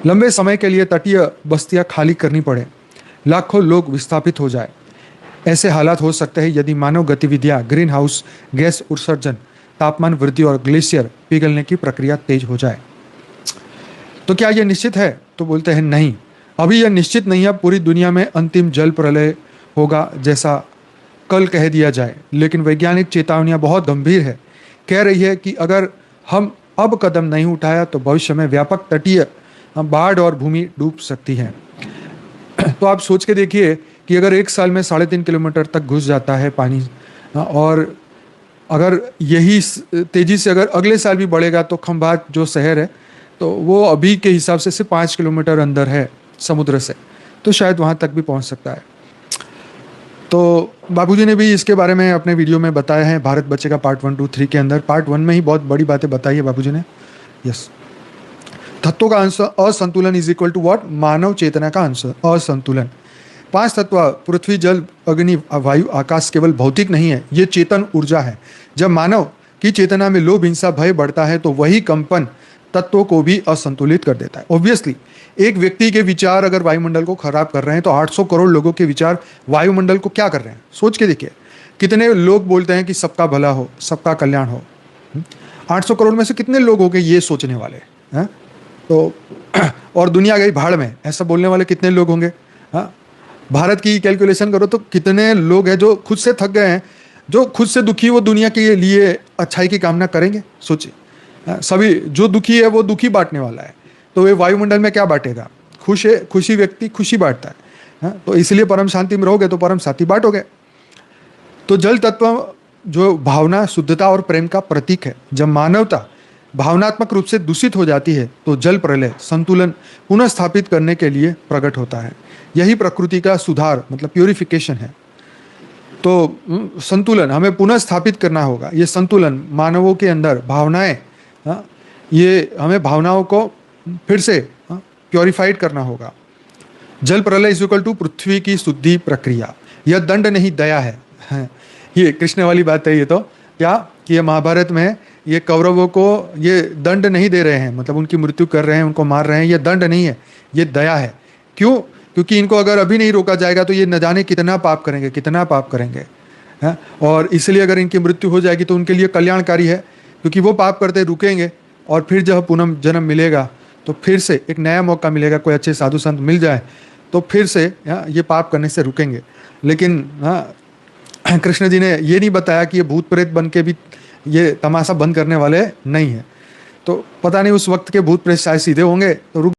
लंबे समय के लिए तटीय बस्तियां खाली करनी पड़े, लाखों लोग विस्थापित हो जाए। ऐसे हालात हो सकते हैं यदि मानव गतिविधियां, ग्रीन हाउस गैस उत्सर्जन, तापमान वृद्धि और ग्लेशियर पिघलने की प्रक्रिया तेज हो जाए। तो क्या यह निश्चित है? तो बोलते हैं नहीं, अभी यह निश्चित नहीं है पूरी दुनिया में अंतिम जल प्रलय होगा जैसा कल कह दिया जाए, लेकिन वैज्ञानिक चेतावनियां बहुत गंभीर है। कह रही है कि अगर हम अब कदम नहीं उठाया तो भविष्य में व्यापक तटीय बाढ़ और भूमि डूब सकती है। तो आप सोच के देखिए कि अगर एक साल में 3.5 किलोमीटर तक घुस जाता है पानी, और अगर यही तेजी से अगर अगले साल भी बढ़ेगा तो खंभात जो शहर है तो वो अभी के हिसाब से सिर्फ 5 किलोमीटर अंदर है समुद्र से, तो शायद वहाँ तक भी पहुँच सकता है। तो बाबूजी ने भी इसके बारे में अपने वीडियो में बताया है, भारत बचेगा पार्ट 1, 2, 3 के अंदर। पार्ट 1 में ही बहुत बड़ी बातें बताई है बाबूजी ने। यस, तत्वों का असंतुलन इज इक्वल टू व्हाट? मानव चेतना का असंतुलन। 5 तत्व पृथ्वी, जल, अग्नि, वायु, आकाश केवल भौतिक नहीं है, ये चेतन ऊर्जा है। जब मानव की चेतना में लोभ, हिंसा, भय बढ़ता है तो वही कंपन तत्वों को भी असंतुलित कर देता है। ऑब्वियसली एक व्यक्ति के विचार अगर वायुमंडल को खराब कर रहे हैं तो 800 करोड़ लोगों के विचार वायुमंडल को क्या कर रहे हैं? सोच के देखिए, कितने लोग बोलते हैं कि सबका भला हो, सबका कल्याण हो। 800 करोड़ में से कितने लोग हो गए ये सोचने वाले हैं? तो और दुनिया गई भाड़ में, ऐसा बोलने वाले कितने लोग होंगे? हाँ, भारत की कैलकुलेशन करो तो कितने लोग हैं जो खुद से थक गए हैं, जो खुद से दुखी, वो दुनिया के लिए अच्छाई की कामना करेंगे? सोचिए, सभी जो दुखी है वो दुखी बांटने वाला है, तो वे वायुमंडल में क्या बांटेगा? खुश है, खुशी व्यक्ति खुशी बांटता है। तो इसलिए परम शांति में रहोगे तो परम शांति बांटोगे। तो जल तत्व जो भावना, शुद्धता और प्रेम का प्रतीक है। जब मानवता भावनात्मक रूप से दूषित हो जाती है तो जल प्रलय संतुलन पुनः स्थापित करने के लिए प्रकट होता है। यही प्रकृति का सुधार मतलब प्यूरिफिकेशन है। तो संतुलन हमें पुनः स्थापित करना होगा। ये संतुलन मानवों के अंदर भावनाएं, ये हमें भावनाओं को फिर से प्योरीफाइड करना होगा। जल प्रलय इज इक्वल टू पृथ्वी की शुद्धि प्रक्रिया। यह दंड नहीं, दया है। ये कृष्ण वाली बात है। ये तो क्या कि ये महाभारत में ये कौरवों को ये दंड नहीं दे रहे हैं, मतलब उनकी मृत्यु कर रहे हैं, उनको मार रहे हैं, ये दंड नहीं है, ये दया है। क्यों? क्योंकि इनको अगर अभी नहीं रोका जाएगा तो ये न जाने कितना पाप करेंगे, कितना पाप करेंगे। और इसलिए अगर इनकी मृत्यु हो जाएगी तो उनके लिए कल्याणकारी है, क्योंकि वो पाप करते रुकेंगे और फिर जब पुनः जन्म मिलेगा तो फिर से एक नया मौका मिलेगा, कोई अच्छे साधु संत मिल जाए तो फिर से ये पाप करने से रुकेंगे। लेकिन कृष्ण जी ने ये नहीं बताया कि ये भूत प्रेत बन के भी ये तमाशा बंद करने वाले नहीं है। तो पता नहीं उस वक्त के भूत प्रेत शायद सीधे होंगे तो रुक